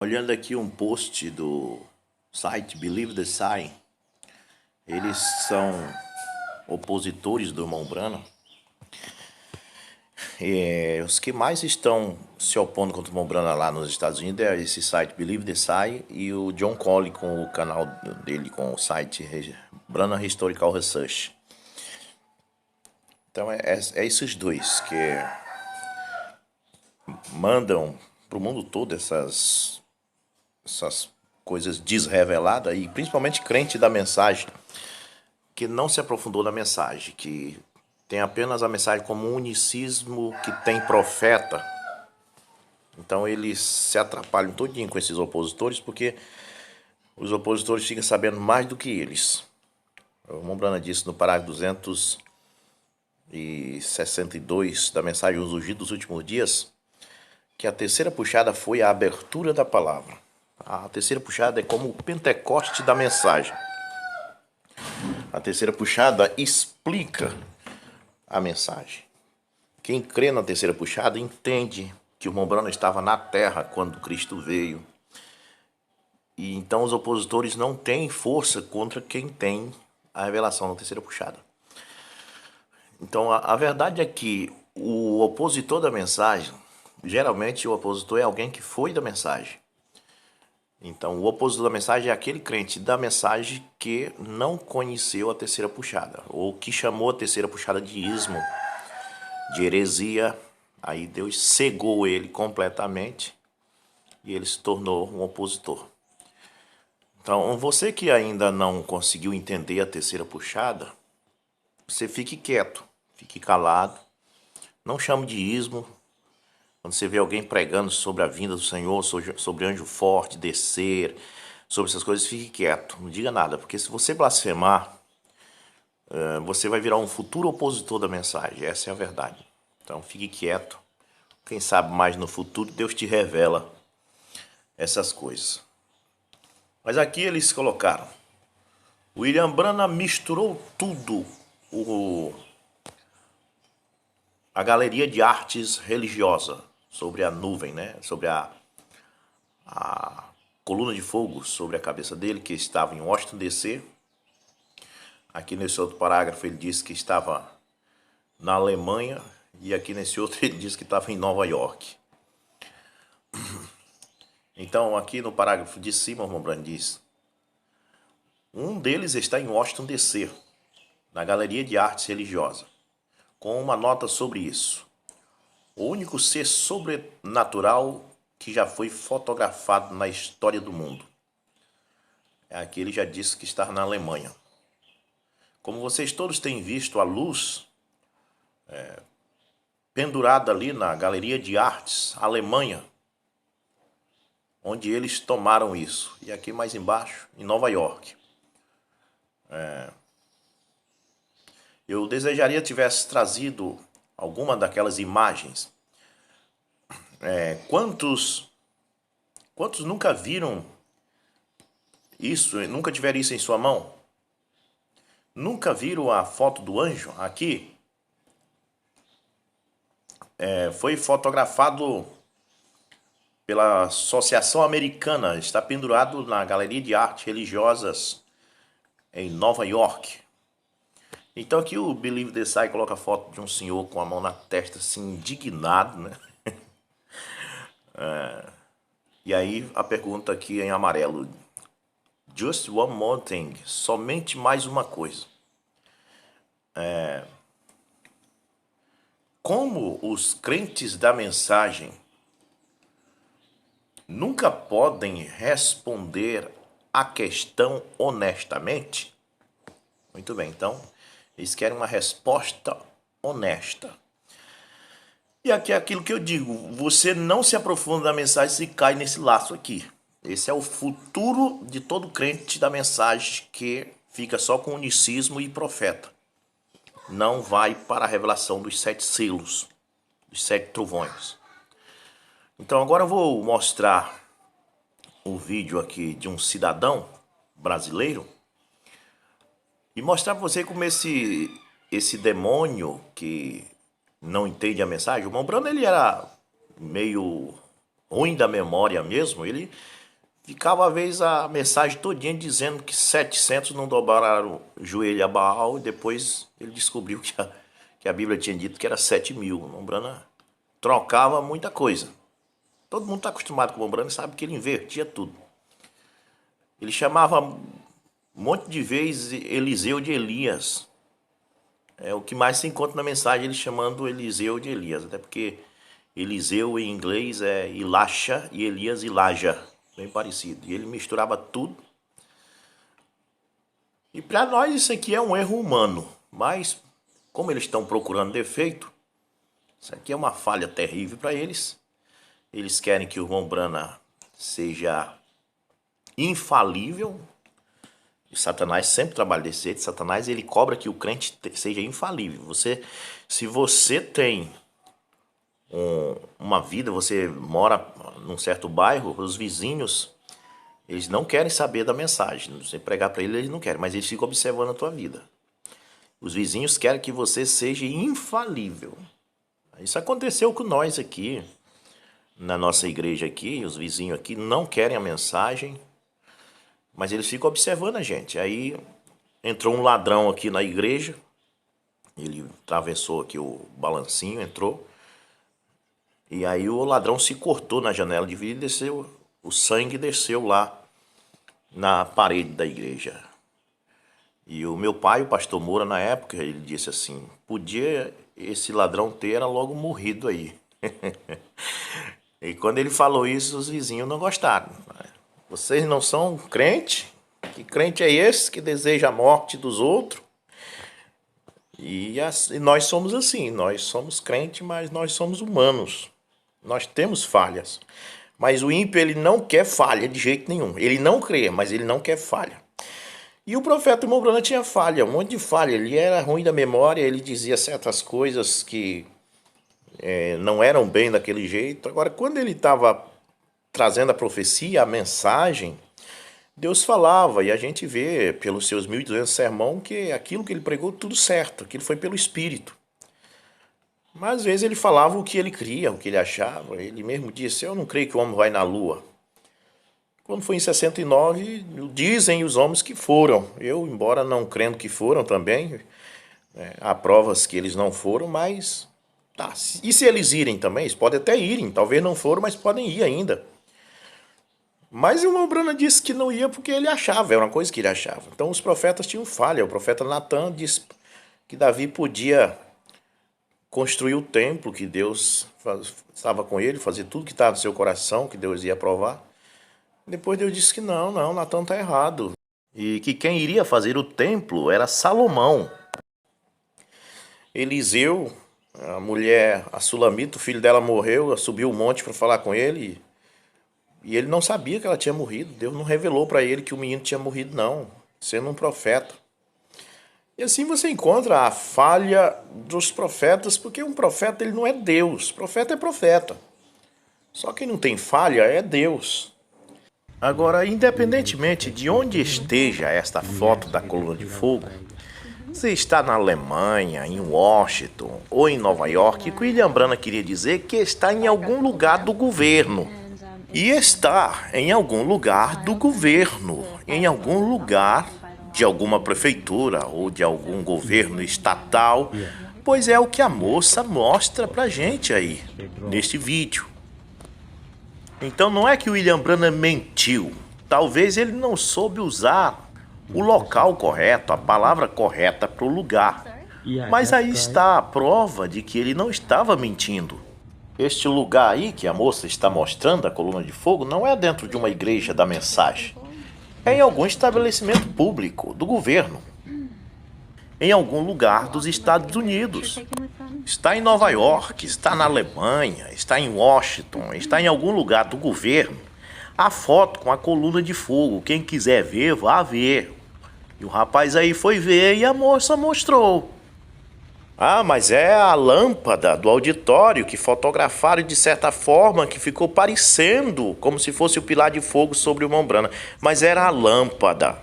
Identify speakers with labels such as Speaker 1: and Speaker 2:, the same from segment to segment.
Speaker 1: Olhando aqui um post do site Believe the Sign, eles são opositores do irmão Branham. Os que mais estão se opondo contra o irmão Branham lá nos Estados Unidos é esse site Believe the Sign e o John Colley com o canal dele, com o site Branham Historical Research. Então é esses dois que mandam para o mundo todo essas coisas desreveladas, e principalmente crente da mensagem que não se aprofundou na mensagem, que tem apenas a mensagem como um unicismo que tem profeta. Então eles se atrapalham todinho com esses opositores, porque os opositores ficam sabendo mais do que eles. O irmão Branham disse no parágrafo 262 da mensagem Os Ungidos dos Últimos Dias, que a terceira puxada foi a abertura da palavra. A terceira puxada é como o Pentecoste da mensagem. A terceira puxada explica a mensagem. Quem crê na terceira puxada entende que o irmão Branham estava na terra quando Cristo veio. E então os opositores não têm força contra quem tem a revelação na terceira puxada. Então a verdade é que o opositor da mensagem, geralmente o opositor é alguém que foi da mensagem. Então o opositor da mensagem é aquele crente da mensagem que não conheceu a terceira puxada, ou que chamou a terceira puxada de ismo, de heresia. Aí Deus cegou ele completamente e ele se tornou um opositor. Então, você que ainda não conseguiu entender a terceira puxada, você fique quieto, fique calado, não chame de ismo. Quando você vê alguém pregando sobre a vinda do Senhor, sobre anjo forte, descer, sobre essas coisas, fique quieto, não diga nada, porque se você blasfemar, você vai virar um futuro opositor da mensagem, essa é a verdade. Então fique quieto, quem sabe mais no futuro Deus te revela essas coisas. Mas aqui eles colocaram, William Branham misturou tudo, a galeria de artes religiosa, sobre a nuvem, né? Sobre a coluna de fogo sobre a cabeça dele, que estava em Washington, D.C. Aqui nesse outro parágrafo ele diz que estava na Alemanha, e aqui nesse outro ele diz que estava em Nova York. Então aqui no parágrafo de cima, o irmão Branham diz, um deles está em Washington, D.C., na galeria de artes religiosa, com uma nota sobre isso. O único ser sobrenatural que já foi fotografado na história do mundo. Aqui ele já disse que está na Alemanha. Como vocês todos têm visto a luz pendurada ali na Galeria de Artes, Alemanha, onde eles tomaram isso. E aqui mais embaixo, em Nova York. Eu desejaria que tivesse trazido alguma daquelas imagens. Quantos nunca viram isso, nunca tiveram isso em sua mão? Nunca viram a foto do anjo aqui? Foi fotografado pela Associação Americana, está pendurado na Galeria de Artes Religiosas em Nova York. Então aqui o Believe the Sign coloca a foto de um senhor com a mão na testa, assim, indignado, né? E aí a pergunta aqui em amarelo, just one more thing, somente mais uma coisa. Como os crentes da mensagem nunca podem responder a questão honestamente? Muito bem, então eles querem uma resposta honesta. E aqui é aquilo que eu digo, você não se aprofunda na mensagem se cai nesse laço aqui. Esse é o futuro de todo crente da mensagem que fica só com unicismo e profeta. Não vai para a revelação dos 7 selos, dos 7 trovões. Então agora eu vou mostrar um vídeo aqui de um cidadão brasileiro e mostrar para você como esse demônio que não entende a mensagem. O irmão Branham, ele era meio ruim da memória mesmo, ele ficava, às vezes, a mensagem todinha dizendo que 700 não dobraram o joelho a Baal, e depois ele descobriu que a Bíblia tinha dito que era 7.000. O Mombrana trocava muita coisa. Todo mundo está acostumado com o Mombrana e sabe que ele invertia tudo. Ele chamava um monte de vezes Eliseu de Elias. É o que mais se encontra na mensagem, ele chamando Eliseu de Elias. Até porque Eliseu em inglês é Elisha e Elias Elijah. Bem parecido. E ele misturava tudo. E para nós isso aqui é um erro humano. Mas, como eles estão procurando defeito, isso aqui é uma falha terrível para eles. Eles querem que o Mombrana seja infalível. E Satanás sempre trabalha desse jeito. Satanás, ele cobra que o crente seja infalível. Se você tem uma vida, você mora num certo bairro, os vizinhos, eles não querem saber da mensagem. Você pregar para eles não querem, mas eles ficam observando a tua vida. Os vizinhos querem que você seja infalível. Isso aconteceu com nós aqui, na nossa igreja aqui. Os vizinhos aqui não querem a mensagem, mas eles ficam observando a gente. Aí entrou um ladrão aqui na igreja, ele atravessou aqui o balancinho, entrou, e aí o ladrão se cortou na janela de vidro e desceu, o sangue desceu lá na parede da igreja. E o meu pai, o pastor Moura, na época, ele disse assim, podia esse ladrão ter logo morrido aí. E quando ele falou isso, os vizinhos não gostaram. Vocês não são crente? Que crente é esse que deseja a morte dos outros? E nós somos assim, nós somos crentes, mas nós somos humanos. Nós temos falhas. Mas o ímpio, ele não quer falha de jeito nenhum. Ele não crê, mas ele não quer falha. E o profeta Mombrana tinha falha, um monte de falha. Ele era ruim da memória, ele dizia certas coisas que não eram bem daquele jeito. Agora, quando ele estava trazendo a profecia, a mensagem, Deus falava, e a gente vê pelos seus 1.200 sermões que aquilo que ele pregou, tudo certo, aquilo foi pelo Espírito. Mas às vezes ele falava o que ele cria, o que ele achava. Ele mesmo disse, eu não creio que o homem vai na lua. Quando foi em 69, dizem os homens que foram. Eu, embora não crendo que foram também, há provas que eles não foram, mas tá. E se eles irem também? Eles podem até irem, talvez não foram, mas podem ir ainda. Mas o Mombrana disse que não ia porque ele achava, era uma coisa que ele achava. Então os profetas tinham falha. O profeta Natan disse que Davi podia construir o templo, que Deus estava com ele, fazer tudo que estava no seu coração, que Deus ia aprovar. Depois Deus disse que não, Natan está errado. E que quem iria fazer o templo era Salomão. Eliseu, a mulher, a Sulamita, o filho dela morreu, subiu o monte para falar com ele. E ele não sabia que ela tinha morrido. Deus não revelou para ele que o menino tinha morrido, não, sendo um profeta. E assim você encontra a falha dos profetas, porque um profeta ele não é Deus. Profeta é profeta. Só quem não tem falha é Deus. Agora, independentemente de onde esteja esta foto da coluna de fogo, se está na Alemanha, em Washington ou em Nova York, o que William Branham queria dizer que está em algum lugar do governo. E está em algum lugar do governo, em algum lugar de alguma prefeitura ou de algum governo estatal, pois é o que a moça mostra pra gente aí, neste vídeo. Então não é que o William Branham mentiu, talvez ele não soube usar o local correto, a palavra correta para o lugar. Mas aí está a prova de que ele não estava mentindo. Este lugar aí que a moça está mostrando, a coluna de fogo, não é dentro de uma igreja da mensagem. É em algum estabelecimento público, do governo. Em algum lugar dos Estados Unidos. Está em Nova York, está na Alemanha, está em Washington, está em algum lugar do governo. A foto com a coluna de fogo, quem quiser ver, vá ver. E o rapaz aí foi ver e a moça mostrou. Ah, mas é a lâmpada do auditório que fotografaram de certa forma que ficou parecendo como se fosse o pilar de fogo sobre o Mombrana. Mas era a lâmpada.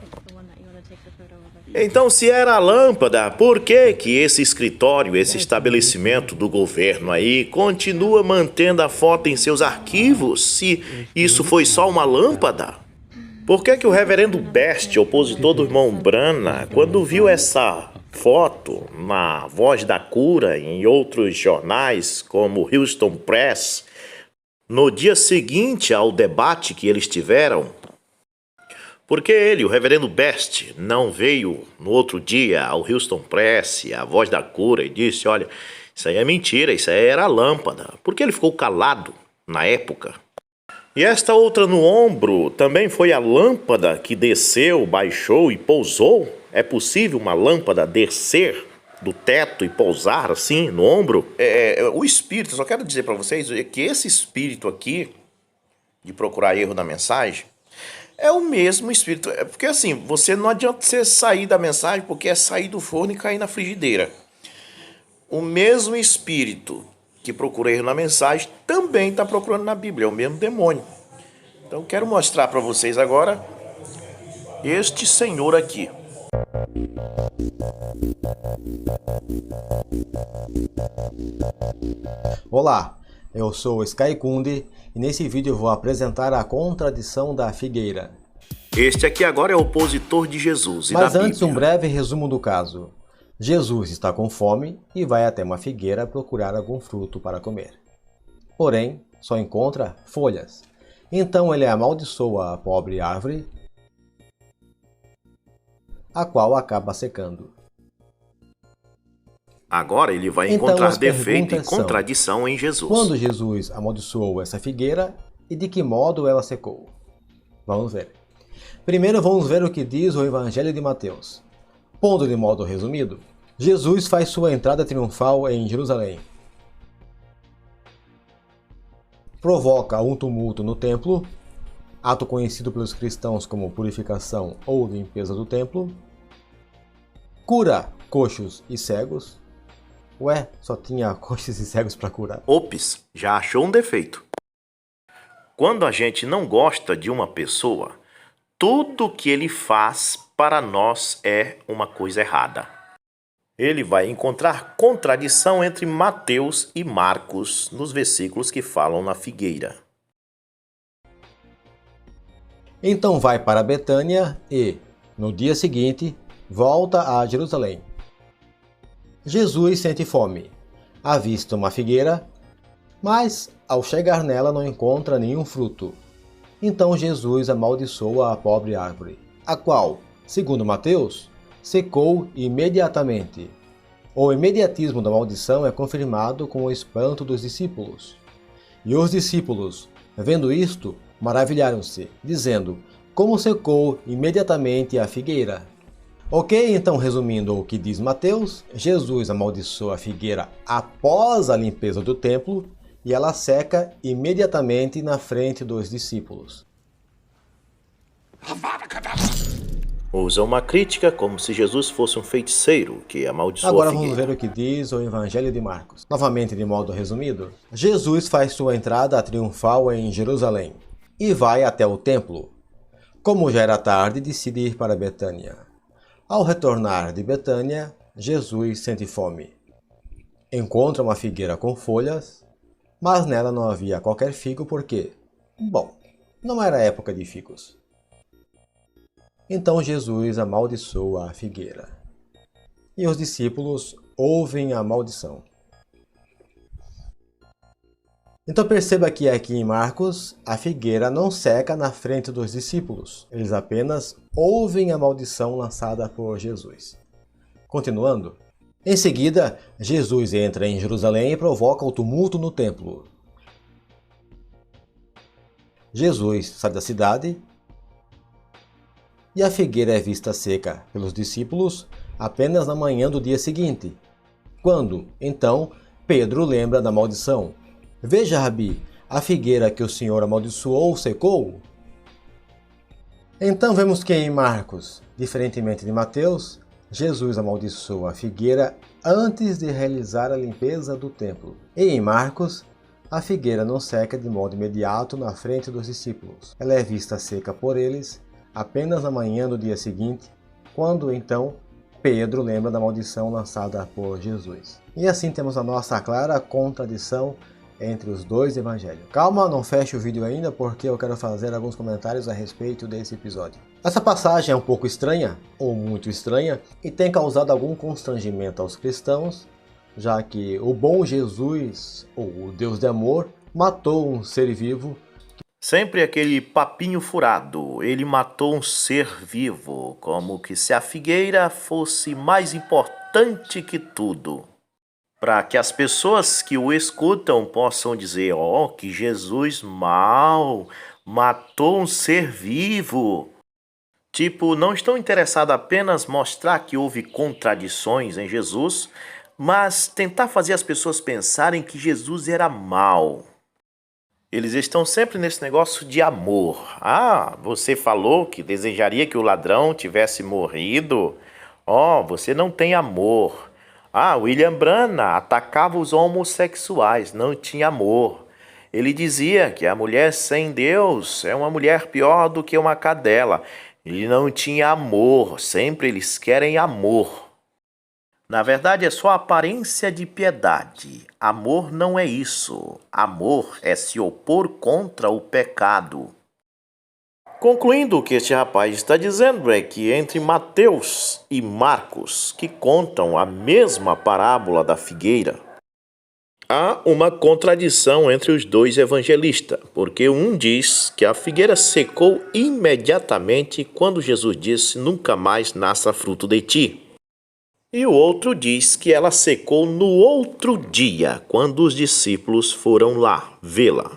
Speaker 1: Então, se era a lâmpada, por que que esse escritório, esse estabelecimento do governo aí, continua mantendo a foto em seus arquivos, se isso foi só uma lâmpada? Por que que o reverendo Best, opositor do irmão Brana, quando viu essa foto na Voz da Cura e em outros jornais, como o Houston Press, no dia seguinte ao debate que eles tiveram, por que ele, o reverendo Best, não veio no outro dia ao Houston Press, à Voz da Cura, e disse, olha, isso aí é mentira, isso aí era a lâmpada? Por que ele ficou calado na época? E esta outra no ombro também foi a lâmpada que desceu, baixou e pousou? É possível uma lâmpada descer do teto e pousar assim no ombro? O espírito, só quero dizer para vocês que esse espírito aqui, de procurar erro na mensagem, é o mesmo espírito. Porque assim, você não adianta você sair da mensagem porque é sair do forno e cair na frigideira. O mesmo espírito que procura erro na mensagem também está procurando na Bíblia, é o mesmo demônio. Então quero mostrar para vocês agora este senhor aqui.
Speaker 2: Olá, eu sou o Sky Kunde e nesse vídeo eu vou apresentar a contradição da figueira.
Speaker 1: Este aqui agora é opositor de Jesus e
Speaker 2: Mas
Speaker 1: da
Speaker 2: antes
Speaker 1: Bíblia.
Speaker 2: um breve resumo do caso. Jesus está com fome e vai até uma figueira procurar algum fruto para comer. Porém, só encontra folhas. Então ele amaldiçoa a pobre árvore, a qual acaba secando.
Speaker 1: Agora ele vai
Speaker 2: Então,
Speaker 1: encontrar
Speaker 2: as
Speaker 1: defeito e
Speaker 2: perguntas são:
Speaker 1: contradição em Jesus.
Speaker 2: quando Jesus amaldiçoou essa figueira e de que modo ela secou? Vamos ver. Primeiro vamos ver o que diz o Evangelho de Mateus. Pondo de modo resumido, Jesus faz sua entrada triunfal em Jerusalém. Provoca um tumulto no templo, ato conhecido pelos cristãos como purificação ou limpeza do templo. Cura coxos e cegos. Ué, só tinha coxos e cegos para curar.
Speaker 1: Ops, já achou um defeito. Quando a gente não gosta de uma pessoa, tudo que ele faz para nós é uma coisa errada. Ele vai encontrar contradição entre Mateus e Marcos nos versículos que falam na figueira.
Speaker 2: Então vai para Betânia e, no dia seguinte, volta a Jerusalém. Jesus sente fome, avista uma figueira, mas ao chegar nela não encontra nenhum fruto. Então Jesus amaldiçoa a pobre árvore, a qual, segundo Mateus, secou imediatamente. O imediatismo da maldição é confirmado com o espanto dos discípulos. E os discípulos, vendo isto, maravilharam-se, dizendo: como secou imediatamente a figueira? Ok, então resumindo o que diz Mateus, Jesus amaldiçoa a figueira após a limpeza do templo e ela seca imediatamente na frente dos discípulos.
Speaker 1: Usa uma crítica como se Jesus fosse um feiticeiro que amaldiçoa
Speaker 2: Agora
Speaker 1: a
Speaker 2: vamos
Speaker 1: figueira.
Speaker 2: ver o que diz o Evangelho de Marcos. Novamente, de modo resumido, Jesus faz sua entrada triunfal em Jerusalém e vai até o templo. Como já era tarde, decide ir para Betânia. Ao retornar de Betânia, Jesus sente fome. Encontra uma figueira com folhas, mas nela não havia qualquer figo porque, bom, não era época de figos. Então Jesus amaldiçoa a figueira. E os discípulos ouvem a maldição. Então perceba que aqui em Marcos, a figueira não seca na frente dos discípulos. Eles apenas ouvem a maldição lançada por Jesus. Continuando. Em seguida, Jesus entra em Jerusalém e provoca o tumulto no templo. Jesus sai da cidade e a figueira é vista seca pelos discípulos apenas na manhã do dia seguinte, quando, então, Pedro lembra da maldição. Veja, Rabi, a figueira que o Senhor amaldiçoou secou? Então vemos que em Marcos, diferentemente de Mateus, Jesus amaldiçoa a figueira antes de realizar a limpeza do templo. E em Marcos, a figueira não seca de modo imediato na frente dos discípulos. Ela é vista seca por eles apenas na manhã do dia seguinte, quando então Pedro lembra da maldição lançada por Jesus. E assim temos a nossa clara contradição entre os dois evangelhos. Calma, não feche o vídeo ainda, porque eu quero fazer alguns comentários a respeito desse episódio. Essa passagem é um pouco estranha, ou muito estranha, e tem causado algum constrangimento aos cristãos, já que o bom Jesus, ou o Deus de amor, matou um ser vivo.
Speaker 1: Sempre aquele papinho furado, ele matou um ser vivo, como que se a figueira fosse mais importante que tudo. Para que as pessoas que o escutam possam dizer, que Jesus mal matou um ser vivo. Tipo, não estão interessados apenas mostrar que houve contradições em Jesus, mas tentar fazer as pessoas pensarem que Jesus era mau. Eles estão sempre nesse negócio de amor. Você falou que desejaria que o ladrão tivesse morrido. Você não tem amor. William Branham atacava os homossexuais, não tinha amor. Ele dizia que a mulher sem Deus é uma mulher pior do que uma cadela. Ele não tinha amor, sempre eles querem amor. Na verdade, é só aparência de piedade. Amor não é isso. Amor é se opor contra o pecado. Concluindo, o que este rapaz está dizendo é que entre Mateus e Marcos, que contam a mesma parábola da figueira, há uma contradição entre os dois evangelistas, porque um diz que a figueira secou imediatamente quando Jesus disse, nunca mais nasça fruto de ti. E o outro diz que ela secou no outro dia, quando os discípulos foram lá vê-la.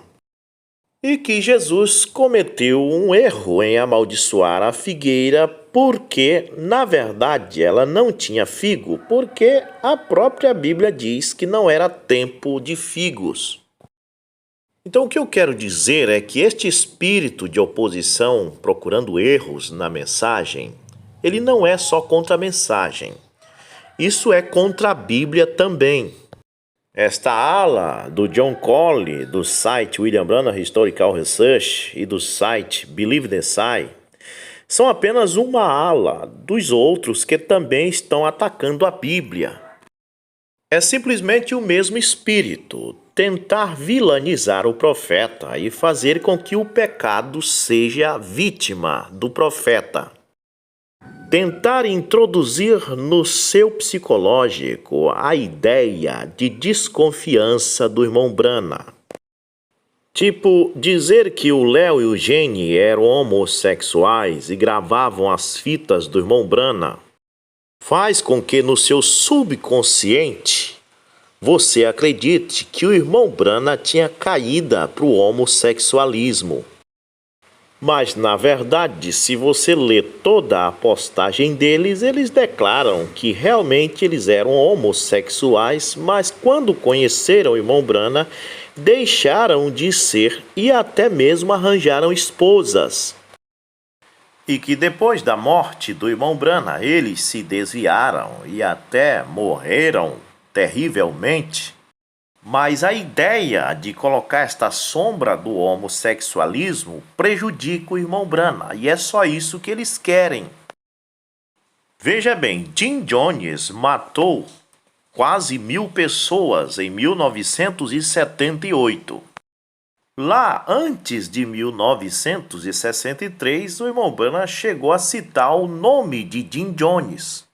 Speaker 1: E que Jesus cometeu um erro em amaldiçoar a figueira porque, na verdade, ela não tinha figo, porque a própria Bíblia diz que não era tempo de figos. Então, o que eu quero dizer é que este espírito de oposição, procurando erros na mensagem, ele não é só contra a mensagem. Isso é contra a Bíblia também. Esta ala do John Cole, do site William Branham Historical Research e do site Believe the Sigh, são apenas uma ala dos outros que também estão atacando a Bíblia. É simplesmente o mesmo espírito, tentar vilanizar o profeta e fazer com que o pecado seja vítima do profeta. Tentar introduzir no seu psicológico a ideia de desconfiança do irmão Branham. Tipo, dizer que o Léo e o Jenny eram homossexuais e gravavam as fitas do irmão Branham faz com que no seu subconsciente você acredite que o irmão Branham tinha caído para o homossexualismo. Mas, na verdade, se você lê toda a postagem deles, eles declaram que realmente eles eram homossexuais, mas quando conheceram o irmão Branham, deixaram de ser e até mesmo arranjaram esposas. E que depois da morte do irmão Branham, eles se desviaram e até morreram terrivelmente. Mas a ideia de colocar esta sombra do homossexualismo prejudica o irmão Branham, e é só isso que eles querem. Veja bem, Jim Jones matou quase 1000 pessoas em 1978. Lá, antes de 1963, o irmão Branham chegou a citar o nome de Jim Jones.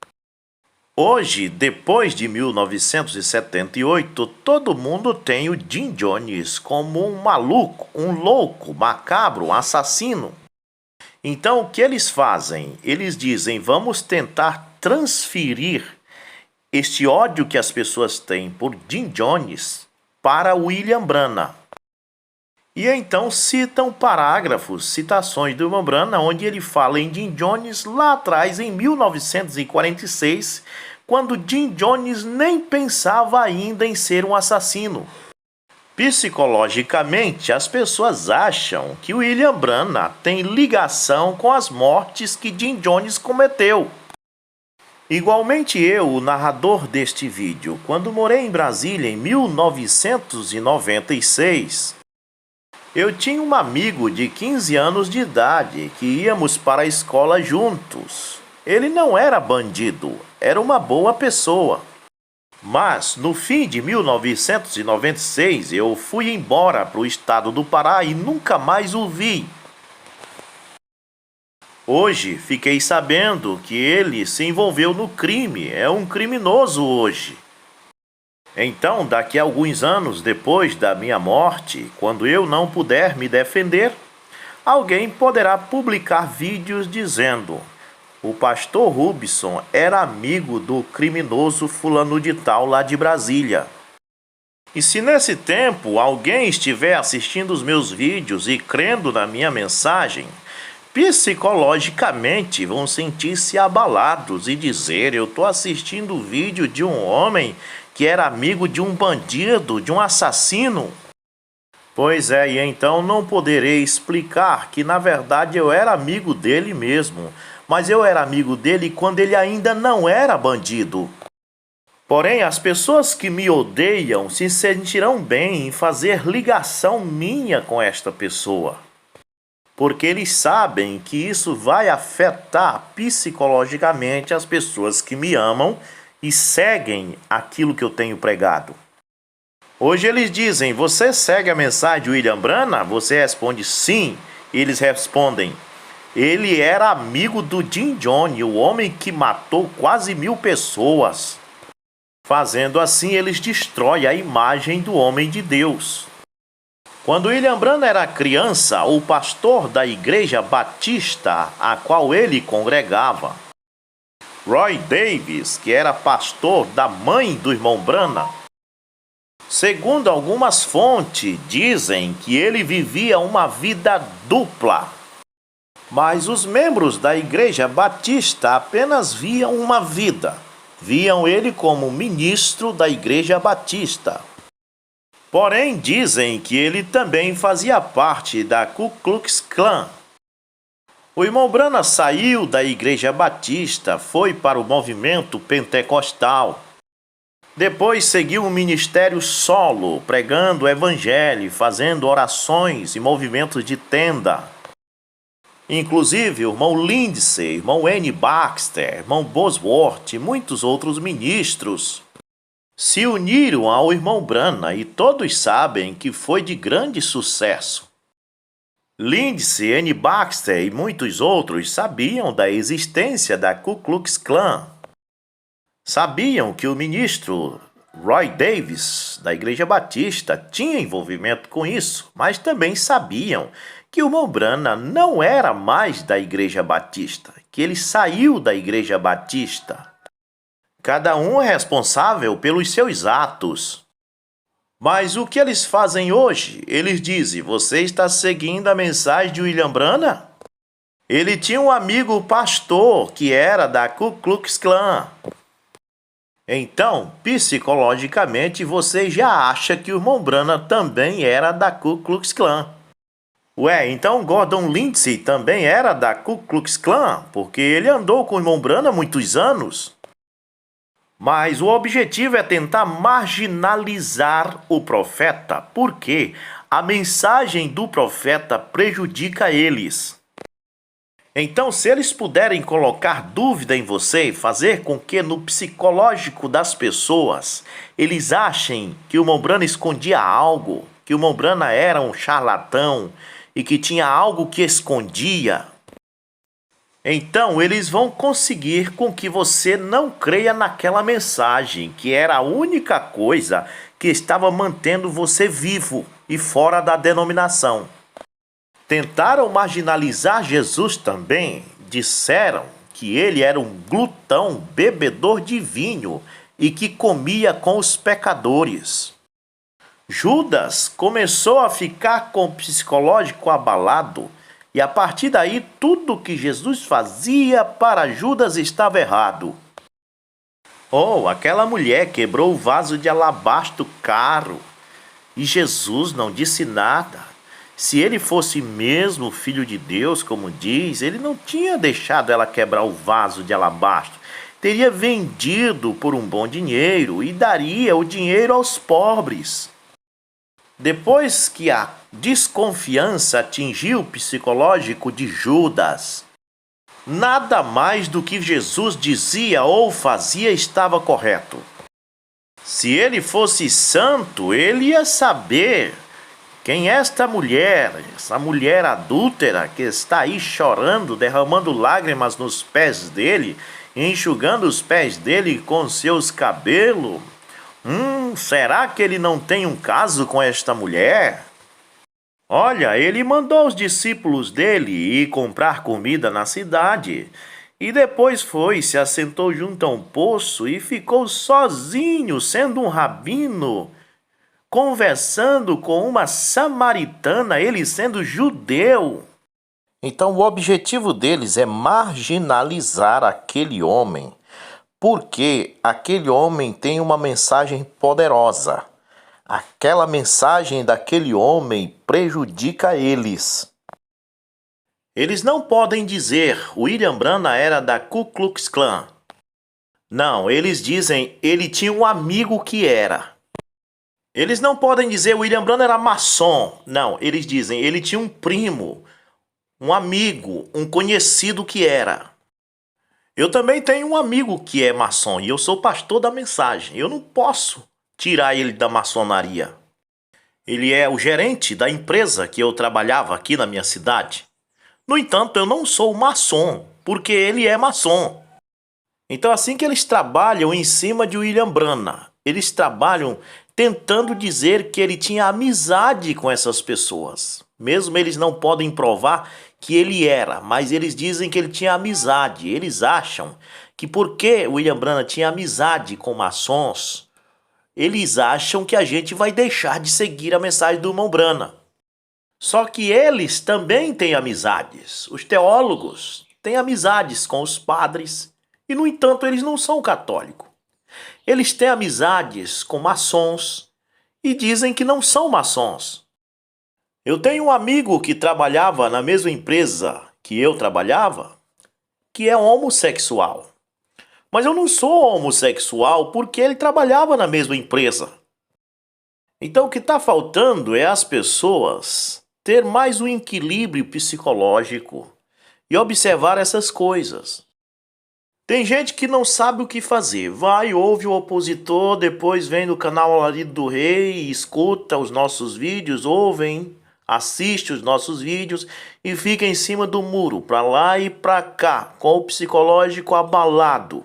Speaker 1: Hoje, depois de 1978, todo mundo tem o Jim Jones como um maluco, um louco, macabro, um assassino. Então, o que eles fazem? Eles dizem, vamos tentar transferir este ódio que as pessoas têm por Jim Jones para William Branham. E então citam parágrafos, citações do irmão Branham, onde ele fala em Jim Jones lá atrás, em 1946, quando Jim Jones nem pensava ainda em ser um assassino. Psicologicamente, as pessoas acham que William Branham tem ligação com as mortes que Jim Jones cometeu. Igualmente eu, o narrador deste vídeo, quando morei em Brasília em 1996... eu tinha um amigo de 15 anos de idade que íamos para a escola juntos. Ele não era bandido, era uma boa pessoa. Mas, no fim de 1996, eu fui embora para o estado do Pará e nunca mais o vi. Hoje, fiquei sabendo que ele se envolveu no crime, é um criminoso hoje. Então, daqui a alguns anos depois da minha morte, quando eu não puder me defender, alguém poderá publicar vídeos dizendo: o pastor Rubson era amigo do criminoso fulano de tal lá de Brasília. E se nesse tempo alguém estiver assistindo os meus vídeos e crendo na minha mensagem, psicologicamente vão sentir-se abalados e dizer: eu estou assistindo o vídeo de um homem que era amigo de um bandido, de um assassino. Pois é, e então não poderei explicar que na verdade eu era amigo dele mesmo, mas eu era amigo dele quando ele ainda não era bandido. Porém, as pessoas que me odeiam se sentirão bem em fazer ligação minha com esta pessoa, porque eles sabem que isso vai afetar psicologicamente as pessoas que me amam e seguem aquilo que eu tenho pregado. Hoje eles dizem: você segue a mensagem de William Branham? Você responde sim. E eles respondem: ele era amigo do Jim Jones, o homem que matou quase 1000 pessoas. Fazendo assim, eles destroem a imagem do homem de Deus. Quando William Branham era criança, o pastor da igreja batista a qual ele congregava, Roy Davis, que era pastor da mãe do irmão Branham, segundo algumas fontes, dizem que ele vivia uma vida dupla. Mas os membros da igreja batista apenas viam uma vida. Viam ele como ministro da igreja batista. Porém, dizem que ele também fazia parte da Ku Klux Klan. O irmão Branham saiu da igreja batista, foi para o movimento pentecostal. Depois seguiu um ministério solo, pregando o evangelho, fazendo orações e movimentos de tenda. Inclusive, o irmão Lindsay, irmão N. Baxter, irmão Bosworth e muitos outros ministros se uniram ao irmão Branham e todos sabem que foi de grande sucesso. Lindsay, N. Baxter e muitos outros sabiam da existência da Ku Klux Klan. Sabiam que o ministro Roy Davis, da Igreja Batista, tinha envolvimento com isso, mas também sabiam que o irmão Branham não era mais da Igreja Batista, que ele saiu da Igreja Batista. Cada um é responsável pelos seus atos. Mas o que eles fazem hoje? Eles dizem: você está seguindo a mensagem de William Branham? Ele tinha um amigo pastor que era da Ku Klux Klan. Então, psicologicamente, você já acha que o irmão Branham também era da Ku Klux Klan. Ué, então Gordon Lindsay também era da Ku Klux Klan, porque ele andou com o irmão Branham há muitos anos. Mas o objetivo é tentar marginalizar o profeta, porque a mensagem do profeta prejudica eles. Então, se eles puderem colocar dúvida em você, fazer com que no psicológico das pessoas eles achem que o irmão Branham escondia algo, que o irmão Branham era um charlatão e que tinha algo que escondia, então eles vão conseguir com que você não creia naquela mensagem, que era a única coisa que estava mantendo você vivo e fora da denominação. Tentaram marginalizar Jesus também, disseram que ele era um glutão, bebedor de vinho e que comia com os pecadores. Judas começou a ficar com o psicológico abalado e a partir daí tudo que Jesus fazia para Judas estava errado. Oh, aquela mulher quebrou o vaso de alabastro caro e Jesus não disse nada. Se ele fosse mesmo filho de Deus, como diz, ele não tinha deixado ela quebrar o vaso de alabastro. Teria vendido por um bom dinheiro e daria o dinheiro aos pobres. Depois que a desconfiança atingiu o psicológico de Judas, Nada mais do que Jesus dizia ou fazia estava correto. Se ele fosse santo, ele ia saber quem é essa mulher adúltera que está aí chorando, derramando lágrimas nos pés dele, enxugando os pés dele com seus cabelos. Será que ele não tem um caso com esta mulher? Olha, ele mandou os discípulos dele ir comprar comida na cidade. E depois se assentou junto a um poço e ficou sozinho, sendo um rabino, conversando com uma samaritana, ele sendo judeu. Então o objetivo deles é marginalizar aquele homem, porque aquele homem tem uma mensagem poderosa. Aquela mensagem daquele homem prejudica eles. Eles não podem dizer William Branham era da Ku Klux Klan. Não, eles dizem ele tinha um amigo que era. Eles não podem dizer William Branham era maçom. Não, eles dizem ele tinha um primo, um amigo, um conhecido que era. Eu também tenho um amigo que é maçom e eu sou pastor da mensagem. Eu não posso tirar ele da maçonaria. Ele é o gerente da empresa que eu trabalhava aqui na minha cidade. No entanto, eu não sou maçom, porque ele é maçom. Então, assim que eles trabalham em cima de William Branham, eles trabalham tentando dizer que ele tinha amizade com essas pessoas. Mesmo eles não podem provar que ele era, mas eles dizem que ele tinha amizade. Eles acham que porque William Branham tinha amizade com maçons, eles acham que a gente vai deixar de seguir a mensagem do irmão Branham. Só que eles também têm amizades. Os teólogos têm amizades com os padres e, no entanto, eles não são católicos. Eles têm amizades com maçons e dizem que não são maçons. Eu tenho um amigo que trabalhava na mesma empresa que eu trabalhava, que é homossexual. Mas eu não sou homossexual porque ele trabalhava na mesma empresa. Então o que está faltando é as pessoas ter mais um equilíbrio psicológico e observar essas coisas. Tem gente que não sabe o que fazer. Vai, ouve o opositor, depois vem no canal Alarido do Rei, escuta os nossos vídeos, assiste os nossos vídeos e fica em cima do muro, para lá e para cá, com o psicológico abalado.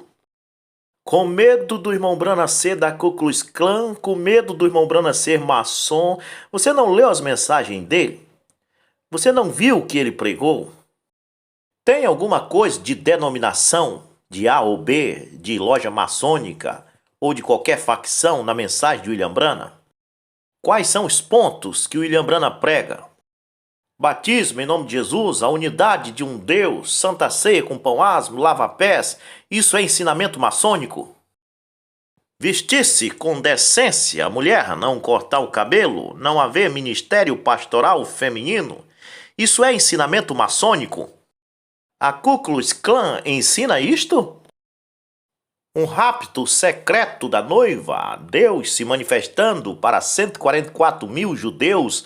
Speaker 1: Com medo do irmão Branham ser da Ku Klux Klan, com medo do irmão Branham ser maçom. Você não leu as mensagens dele? Você não viu o que ele pregou? Tem alguma coisa de denominação, de A ou B, de loja maçônica ou de qualquer facção na mensagem de William Branham? Quais são os pontos que William Branham prega? Batismo em nome de Jesus, a unidade de um Deus, Santa Ceia com pão asmo, lava-pés, isso é ensinamento maçônico? Vestir-se com decência, a mulher não cortar o cabelo, não haver ministério pastoral feminino, isso é ensinamento maçônico? A Ku Klux Klan ensina isto? Um rapto secreto da noiva, Deus se manifestando para 144 mil judeus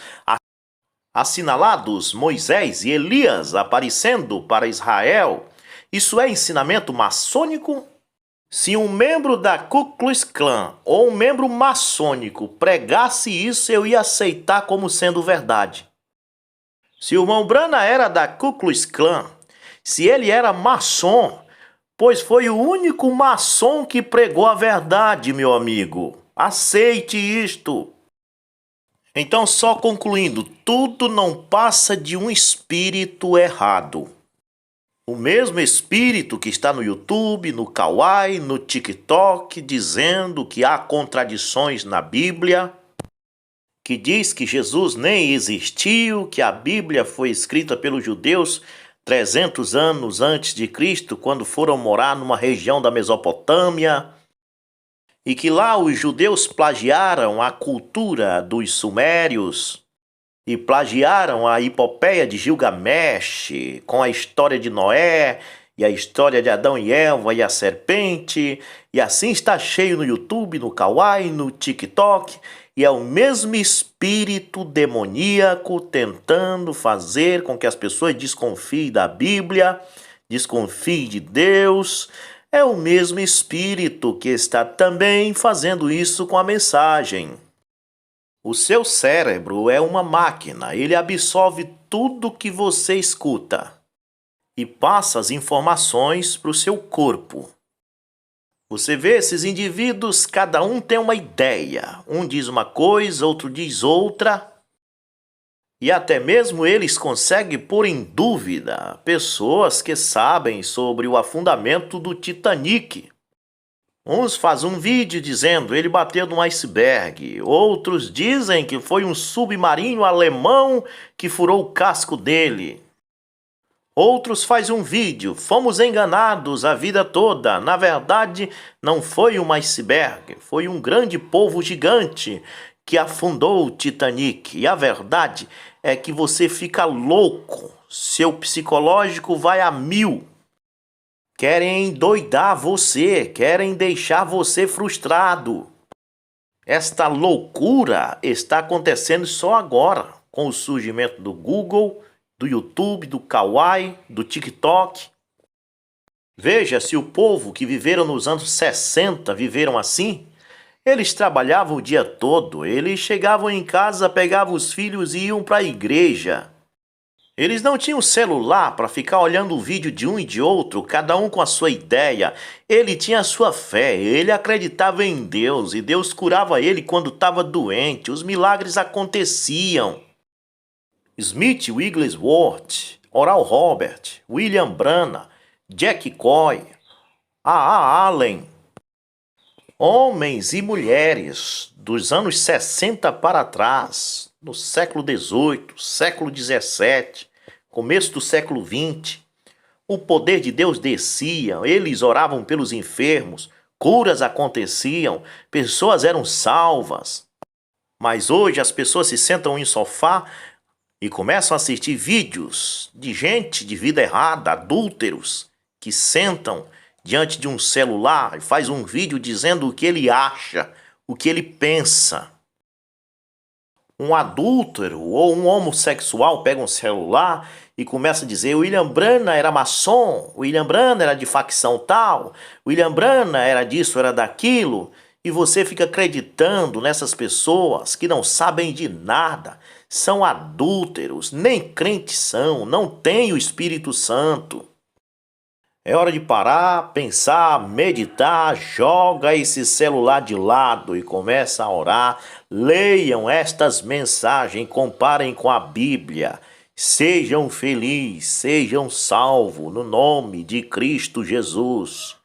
Speaker 1: assinalados, Moisés e Elias aparecendo para Israel, isso é ensinamento maçônico? Se um membro da Ku Klux Klan ou um membro maçônico pregasse isso, eu ia aceitar como sendo verdade. Se o irmão Branham era da Ku Klux Klan, se ele era maçom, pois foi o único maçom que pregou a verdade, meu amigo. Aceite isto. Então, só concluindo, tudo não passa de um espírito errado. O mesmo espírito que está no YouTube, no Kawaii, no TikTok, dizendo que há contradições na Bíblia, que diz que Jesus nem existiu, que a Bíblia foi escrita pelos judeus 300 anos antes de Cristo, quando foram morar numa região da Mesopotâmia, e que lá os judeus plagiaram a cultura dos sumérios e plagiaram a epopeia de Gilgamesh com a história de Noé e a história de Adão e Eva e a serpente, e assim está cheio no YouTube, no Kawaii, no TikTok, e é o mesmo espírito demoníaco tentando fazer com que as pessoas desconfiem da Bíblia, desconfie de Deus. É o mesmo Espírito que está também fazendo isso com a mensagem. O seu cérebro é uma máquina, ele absorve tudo que você escuta e passa as informações para o seu corpo. Você vê esses indivíduos, cada um tem uma ideia. Um diz uma coisa, outro diz outra. E até mesmo eles conseguem pôr em dúvida pessoas que sabem sobre o afundamento do Titanic. Uns fazem um vídeo dizendo ele bateu num iceberg. Outros dizem que foi um submarino alemão que furou o casco dele. Outros fazem um vídeo, fomos enganados a vida toda. Na verdade, não foi um iceberg, foi um grande polvo gigante que afundou o Titanic. E a verdade é que você fica louco, seu psicológico vai a 1000. Querem endoidar você, querem deixar você frustrado. Esta loucura está acontecendo só agora, com o surgimento do Google, do YouTube, do Kawaii, do TikTok. Veja, se o povo que viveram nos anos 60 viveram assim, eles trabalhavam o dia todo, eles chegavam em casa, pegavam os filhos e iam para a igreja. Eles não tinham celular para ficar olhando o vídeo de um e de outro, cada um com a sua ideia. Ele tinha a sua fé, ele acreditava em Deus e Deus curava ele quando estava doente, os milagres aconteciam. Smith Wigglesworth, Oral Robert, William Branham, Jack Coy, A. Allen, homens e mulheres dos anos 60 para trás, no século XVIII, século XVII, começo do século XX, o poder de Deus descia, eles oravam pelos enfermos, curas aconteciam, pessoas eram salvas. Mas hoje as pessoas se sentam em sofá e começam a assistir vídeos de gente de vida errada, adúlteros, que sentam diante de um celular e faz um vídeo dizendo o que ele acha, o que ele pensa. Um adúltero ou um homossexual pega um celular e começa a dizer William Branham era maçom, William Branham era de facção tal, William Branham era disso, era daquilo, e você fica acreditando nessas pessoas que não sabem de nada, são adúlteros, nem crentes são, não têm o Espírito Santo. É hora de parar, pensar, meditar, joga esse celular de lado e começa a orar. Leiam estas mensagens, comparem com a Bíblia. Sejam felizes, sejam salvos no nome de Cristo Jesus.